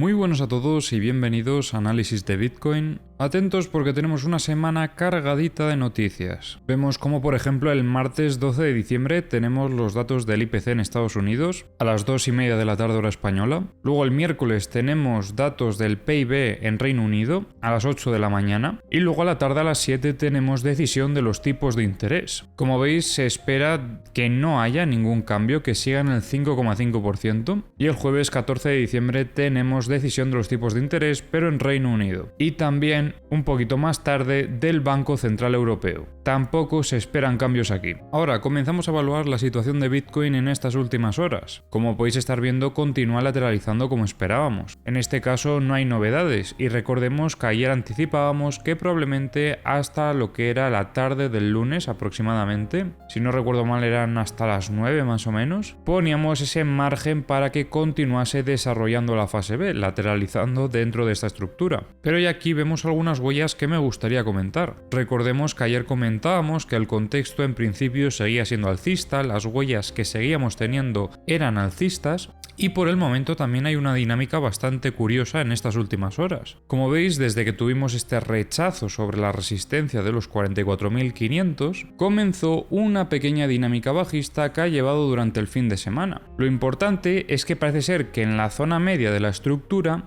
Muy buenos a todos y bienvenidos a Análisis de Bitcoin. Atentos porque tenemos una semana cargadita de noticias. Vemos como por ejemplo el martes 12 de diciembre tenemos los datos del IPC en Estados Unidos a las 2:30 de la tarde hora española. Luego el miércoles tenemos datos del PIB en Reino Unido a las 8 de la mañana. Y luego a la tarde a las 7 tenemos decisión de los tipos de interés. Como veis se espera que no haya ningún cambio, que sigan el 5,5%. Y el jueves 14 de diciembre tenemos decisión de los tipos de interés, pero en Reino Unido. Y también un poquito más tarde del Banco Central Europeo. Tampoco se esperan cambios aquí. Ahora comenzamos a evaluar la situación de Bitcoin en estas últimas horas. Como podéis estar viendo, continúa lateralizando como esperábamos. En este caso no hay novedades y recordemos que ayer anticipábamos que probablemente hasta lo que era la tarde del lunes aproximadamente, si no recuerdo mal eran hasta las 9 más o menos, poníamos ese margen para que continuase desarrollando la fase B, lateralizando dentro de esta estructura. Pero ya aquí vemos algunas huellas que me gustaría comentar. Recordemos que ayer comentábamos que el contexto en principio seguía siendo alcista, las huellas que seguíamos teniendo eran alcistas y por el momento también hay una dinámica bastante curiosa en estas últimas horas. Como veis, desde que tuvimos este rechazo sobre la resistencia de los 44.500, comenzó una pequeña dinámica bajista que ha llevado durante el fin de semana. Lo importante es que parece ser que en la zona media de la estructura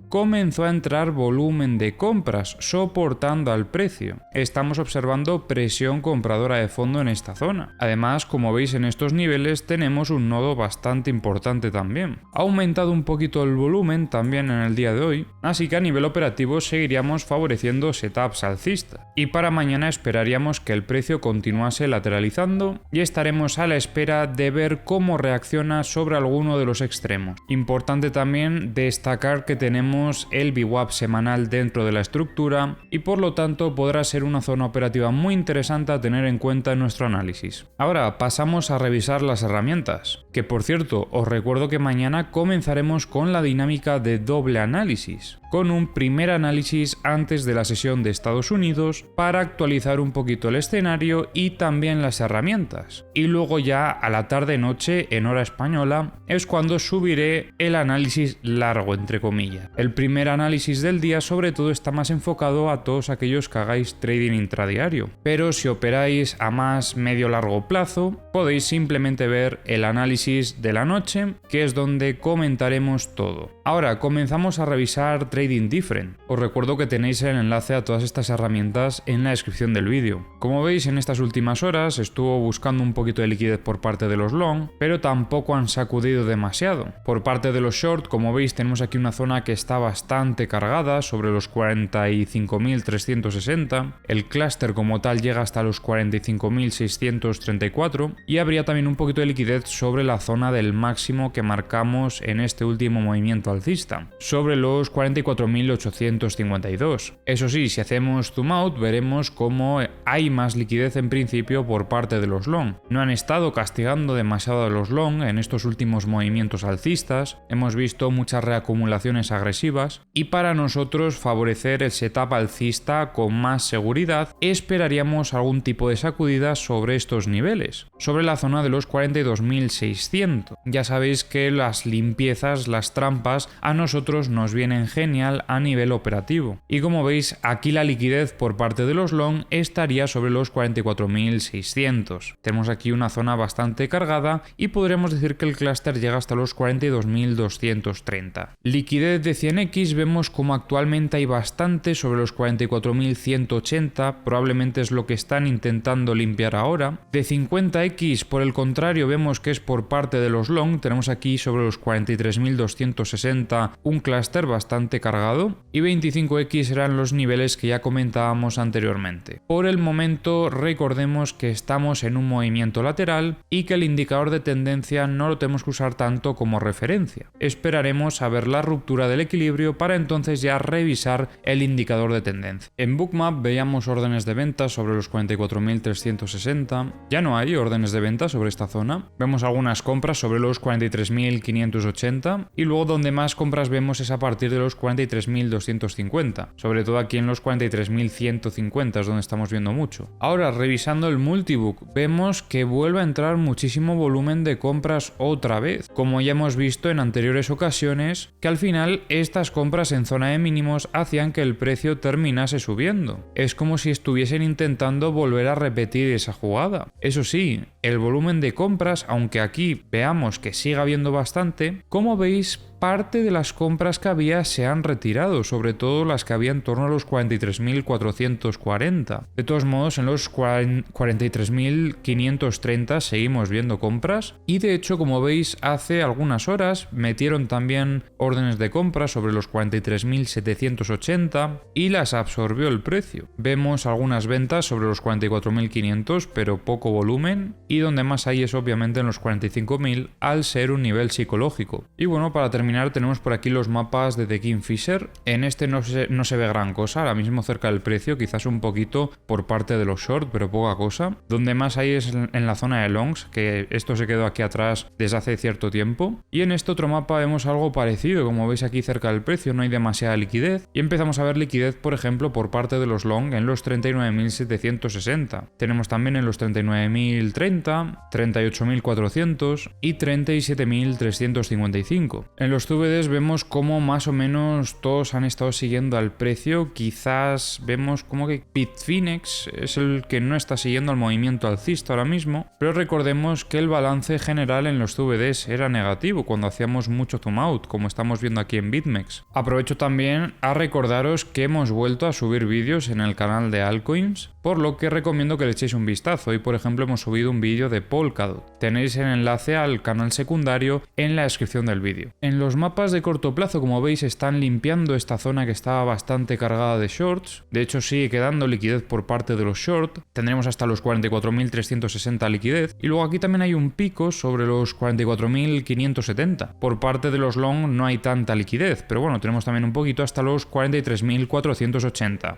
comenzó a entrar volumen de compras soportando al precio. Estamos observando presión compradora de fondo en esta zona. Además, como veis en estos niveles tenemos un nodo bastante importante también. Ha aumentado un poquito el volumen también en el día de hoy, así que a nivel operativo seguiríamos favoreciendo setups alcistas. Y para mañana esperaríamos que el precio continuase lateralizando y estaremos a la espera de ver cómo reacciona sobre alguno de los extremos. Importante también destacar que tenemos el VWAP semanal dentro de la estructura y por lo tanto podrá ser una zona operativa muy interesante a tener en cuenta en nuestro análisis. Ahora pasamos a revisar las herramientas, que por cierto os recuerdo que mañana comenzaremos con la dinámica de doble análisis, con un primer análisis antes de la sesión de Estados Unidos para actualizar un poquito el escenario y también las herramientas. Y luego ya a la tarde-noche en hora española es cuando subiré el análisis largo entre comillas. El primer análisis del día sobre todo está más enfocado a todos aquellos que hagáis trading intradiario, pero si operáis a más medio-largo plazo podéis simplemente ver el análisis de la noche, que es donde comentaremos todo. Ahora comenzamos a revisar Trading Different. Os recuerdo que tenéis el enlace a todas estas herramientas en la descripción del vídeo. Como veis, en estas últimas horas estuvo buscando un poquito de liquidez por parte de los long, pero tampoco han sacudido demasiado. Por parte de los short, como veis, tenemos aquí una zona que está bastante cargada sobre los 45.360. El clúster como tal llega hasta los 45.634 y habría también un poquito de liquidez sobre la zona del máximo que marcamos en este último movimiento alcista, sobre los 44.852. Eso sí, si hacemos zoom out veremos cómo hay más liquidez en principio por parte de los long. No han estado castigando demasiado a los long en estos últimos movimientos alcistas, hemos visto muchas reacumulaciones agresivas y para nosotros favorecer el setup alcista con más seguridad esperaríamos algún tipo de sacudida sobre estos niveles, sobre la zona de los 42.600. Ya sabéis que las limpiezas, las trampas a nosotros nos vienen genial a nivel operativo y como veis aquí la liquidez por parte de los long estaría sobre los 44.600. Tenemos aquí una zona bastante cargada y podremos decir que el clúster llega hasta los 42.230. Liquidez de 100x vemos como actualmente hay bastante sobre los 44.180, probablemente es lo que están intentando limpiar ahora. De 50x por el contrario vemos que es por parte de los long, tenemos aquí sobre los 43.260 un clúster bastante cargado y 25x eran los niveles que ya comentábamos anteriormente. Por el momento recordemos que estamos en un movimiento lateral y que el indicador de tendencia no lo tenemos que usar tanto como referencia. Esperaremos a ver la ruptura del equilibrio para entonces ya revisar el indicador de tendencia. En Bookmap veíamos órdenes de venta sobre los 44.360, ya no hay órdenes de venta sobre esta zona, vemos algunas compras sobre los 43.580 y luego donde más más compras vemos es a partir de los 43.250, sobre todo aquí en los 43.150 es donde estamos viendo mucho. Ahora, revisando el multibook, vemos que vuelve a entrar muchísimo volumen de compras otra vez, como ya hemos visto en anteriores ocasiones, que al final estas compras en zona de mínimos hacían que el precio terminase subiendo. Es como si estuviesen intentando volver a repetir esa jugada. Eso sí, el volumen de compras, aunque aquí veamos que sigue habiendo bastante, como veis, parte de las compras que había se han retirado, sobre todo las que había en torno a los 43.440. De todos modos, en los 43.530 seguimos viendo compras y de hecho, como veis, hace algunas horas metieron también órdenes de compra sobre los 43.780 y las absorbió el precio. Vemos algunas ventas sobre los 44.500, pero poco volumen, y donde más hay es obviamente en los 45.000 al ser un nivel psicológico. Y bueno, para terminar tenemos por aquí los mapas de The Kingfisher. En este no se ve gran cosa, ahora mismo cerca del precio, quizás un poquito por parte de los short, pero poca cosa. Donde más hay es en la zona de longs, que esto se quedó aquí atrás desde hace cierto tiempo. Y en este otro mapa vemos algo parecido, como veis aquí cerca del precio no hay demasiada liquidez. Y empezamos a ver liquidez, por ejemplo, por parte de los long en los 39.760. Tenemos también en los 39.030, 38.400 y 37.355. En los CVDs vemos como más o menos todos han estado siguiendo al precio. Quizás vemos como que Bitfinex es el que no está siguiendo al movimiento alcista ahora mismo, pero recordemos que el balance general en los CVDs era negativo cuando hacíamos mucho zoom out, como estamos viendo aquí en BitMEX. Aprovecho también a recordaros que hemos vuelto a subir vídeos en el canal de altcoins, por lo que recomiendo que le echéis un vistazo. Hoy, por ejemplo, hemos subido un vídeo de Polkadot. Tenéis el enlace al canal secundario en la descripción del vídeo. En los mapas de corto plazo, como veis, están limpiando esta zona que estaba bastante cargada de shorts. De hecho, sigue quedando liquidez por parte de los short. Tendremos hasta los 44.360 liquidez. Y luego aquí también hay un pico sobre los 44.570. Por parte de los long no hay tanta liquidez, pero bueno, tenemos también un poquito hasta los 43.480.